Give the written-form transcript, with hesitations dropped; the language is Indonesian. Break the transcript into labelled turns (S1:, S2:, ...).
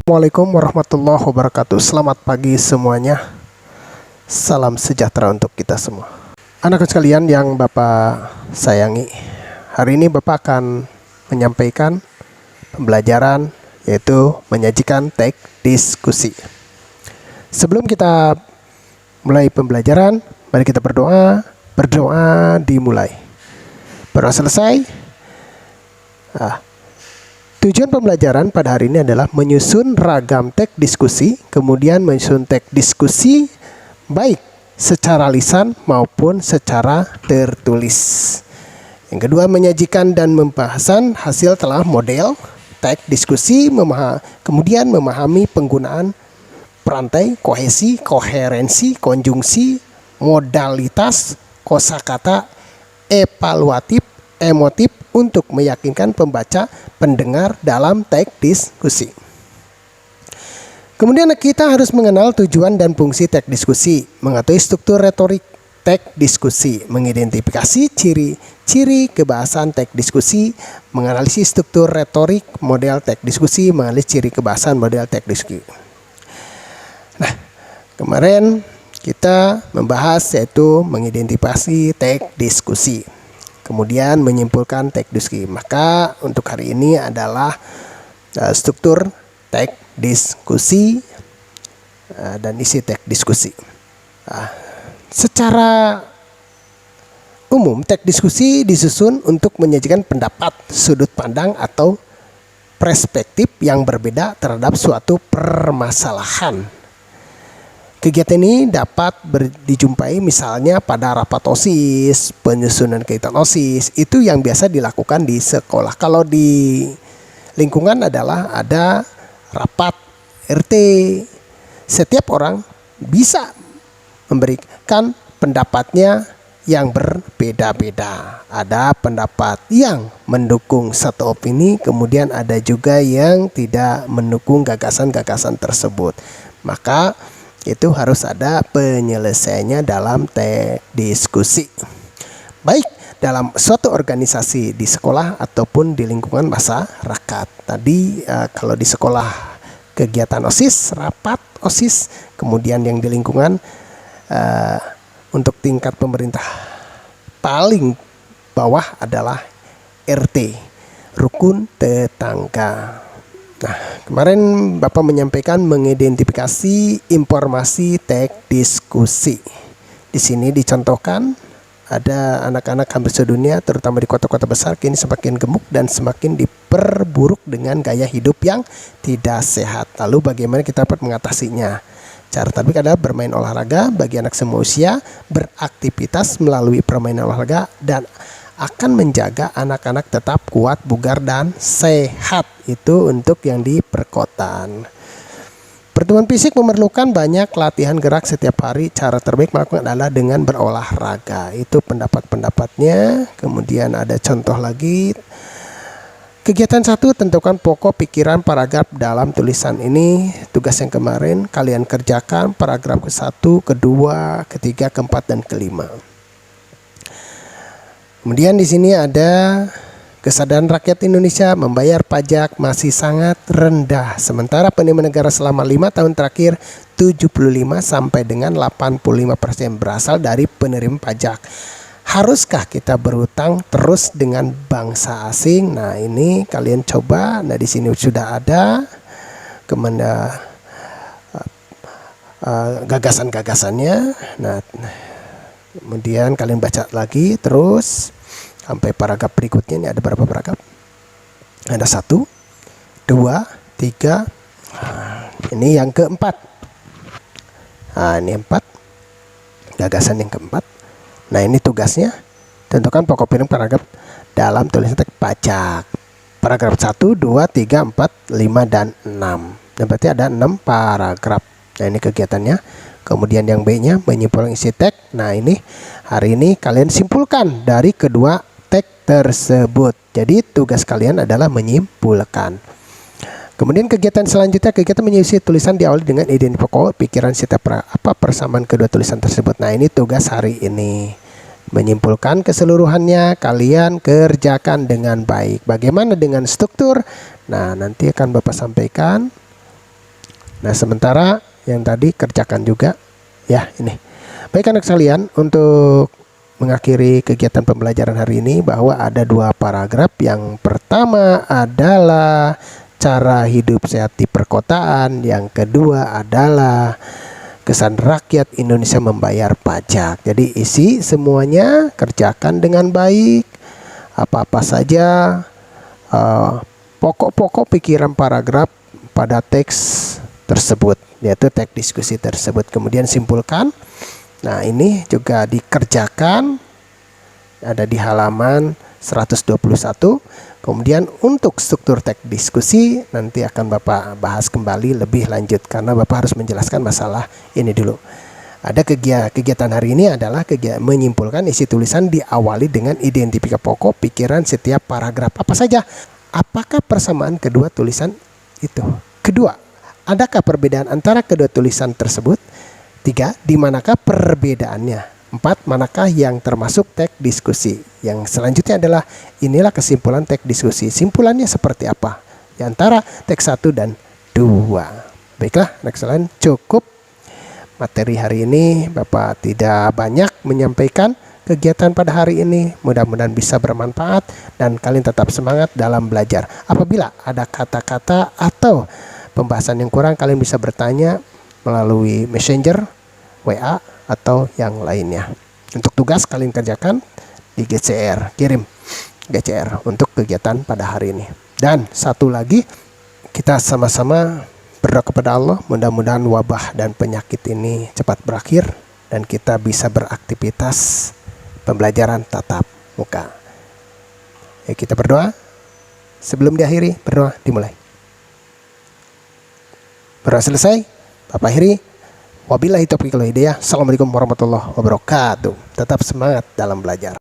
S1: Assalamualaikum warahmatullahi wabarakatuh. Selamat pagi semuanya. Salam sejahtera untuk kita semua. Anak-anak sekalian yang Bapak sayangi, hari ini Bapak akan menyampaikan pembelajaran, yaitu menyajikan teks diskusi. Sebelum kita mulai pembelajaran, mari kita berdoa. Berdoa dimulai. Berdoa selesai. Tujuan pembelajaran pada hari ini adalah menyusun ragam teks diskusi, kemudian menyusun teks diskusi baik secara lisan maupun secara tertulis. Yang kedua, menyajikan dan pembahasan hasil telah model teks diskusi, kemudian memahami penggunaan perantai, kohesi, koherensi, konjungsi, modalitas, kosakata, evaluatif, emotif untuk meyakinkan pembaca pendengar dalam teks diskusi. Kemudian kita harus mengenal tujuan dan fungsi teks diskusi, mengetahui struktur retorik teks diskusi, mengidentifikasi ciri-ciri kebahasan teks diskusi, menganalisis struktur retorik model teks diskusi, menganalisis ciri kebahasan model teks diskusi. Nah, kemarin kita membahas yaitu mengidentifikasi teks diskusi, kemudian menyimpulkan teks diskusi. Maka untuk hari ini adalah struktur teks diskusi dan isi teks diskusi. Secara umum teks diskusi disusun untuk menyajikan pendapat, sudut pandang atau perspektif yang berbeda terhadap suatu permasalahan. Kegiatan ini dapat dijumpai misalnya pada rapat OSIS, penyusunan kegiatan OSIS, itu yang biasa dilakukan di sekolah. Kalau di lingkungan adalah ada rapat RT. Setiap orang bisa memberikan pendapatnya yang berbeda-beda. Ada pendapat yang mendukung satu opini, kemudian ada juga yang tidak mendukung gagasan-gagasan tersebut. Maka itu harus ada penyelesaiannya dalam teks diskusi, baik dalam suatu organisasi di sekolah ataupun di lingkungan masyarakat. Tadi kalau di sekolah kegiatan OSIS, rapat OSIS, kemudian yang di lingkungan untuk tingkat pemerintah paling bawah adalah RT, rukun tetangga. Nah, kemarin Bapak menyampaikan mengidentifikasi informasi teks diskusi. Di sini dicontohkan ada anak-anak hampir sedunia, terutama di kota-kota besar, kini semakin gemuk dan semakin diperburuk dengan gaya hidup yang tidak sehat. Lalu bagaimana kita dapat mengatasinya? Cara terbaik adalah bermain olahraga bagi anak semua usia, beraktivitas melalui permainan olahraga, dan akan menjaga anak-anak tetap kuat, bugar, dan sehat. Itu untuk yang di perkotaan. Pertumbuhan fisik memerlukan banyak latihan gerak setiap hari. Cara terbaik melakukan adalah dengan berolahraga. Itu pendapat-pendapatnya. Kemudian ada contoh lagi. Kegiatan 1, tentukan pokok pikiran paragraf dalam tulisan ini. Tugas yang kemarin kalian kerjakan paragraf ke-1, kedua, ketiga, keempat, dan kelima. Kemudian di sini ada kesadaran rakyat Indonesia membayar pajak masih sangat rendah. Sementara penerimaan negara selama 5 tahun terakhir 75 sampai dengan 85% berasal dari penerimaan pajak. Haruskah kita berhutang terus dengan bangsa asing? Nah, ini kalian coba. Nah, di sini sudah ada gagasan-gagasannya. Nah, kemudian kalian baca lagi terus sampai paragraf berikutnya. Ini ada berapa paragraf? Ada 1, 2, 3. Ini yang keempat. Ini 4. Gagasan yang keempat. Nah, ini tugasnya. Tentukan pokok pikiran paragraf dalam tulisan teks pajak. Paragraf 1, 2, 3, 4, 5, dan 6. Dan berarti ada 6 paragraf. Nah, ini kegiatannya. Kemudian yang B-nya menyimpulkan isi teks. Nah, ini hari ini kalian simpulkan dari kedua teks tersebut. Jadi tugas kalian adalah menyimpulkan. Kemudian kegiatan selanjutnya, kegiatan menyusun tulisan diawali dengan identifikasi pokok pikiran setiap persamaan kedua tulisan tersebut. Nah, ini tugas hari ini. Menyimpulkan keseluruhannya kalian kerjakan dengan baik. Bagaimana dengan struktur? Nah, nanti akan Bapak sampaikan Nah, sementara yang tadi kerjakan juga ya ini. Baik anak sekalian, untuk mengakhiri kegiatan pembelajaran hari ini bahwa ada 2 paragraf. Yang pertama adalah cara hidup sehat di perkotaan, yang kedua adalah kesan rakyat Indonesia membayar pajak. Jadi isi semuanya, kerjakan dengan baik, apa-apa saja pokok-pokok pikiran paragraf pada teks tersebut, yaitu teks diskusi tersebut. Kemudian simpulkan. Nah, ini juga dikerjakan, ada di halaman 121. Kemudian untuk struktur teks diskusi nanti akan Bapak bahas kembali lebih lanjut, karena Bapak harus menjelaskan masalah ini dulu. Ada kegiatan hari ini adalah menyimpulkan isi tulisan diawali dengan identifikasi pokok pikiran setiap paragraf. Apa saja? Apakah persamaan kedua tulisan itu? Kedua, adakah perbedaan antara kedua tulisan tersebut? 3. Di manakah perbedaannya? 4. Manakah yang termasuk teks diskusi? Yang selanjutnya adalah inilah kesimpulan teks diskusi. Simpulannya seperti apa? Di antara teks 1 dan 2. Baiklah, anak sekalian, cukup materi hari ini. Bapak tidak banyak menyampaikan kegiatan pada hari ini. Mudah-mudahan bisa bermanfaat dan kalian tetap semangat dalam belajar. Apabila ada kata-kata atau pembahasan yang kurang, kalian bisa bertanya melalui Messenger, WA, atau yang lainnya. Untuk tugas kalian kerjakan di GCR, kirim GCR untuk kegiatan pada hari ini. Dan satu lagi, kita sama-sama berdoa kepada Allah, mudah-mudahan wabah dan penyakit ini cepat berakhir dan kita bisa beraktivitas pembelajaran tatap muka. Kita berdoa. Sebelum diakhiri, berdoa dimulai. Berdoa selesai, Bapak akhiri. Wabillahi taufiq wal hidayah. Assalamualaikum warahmatullahi wabarakatuh. Tetap semangat dalam belajar.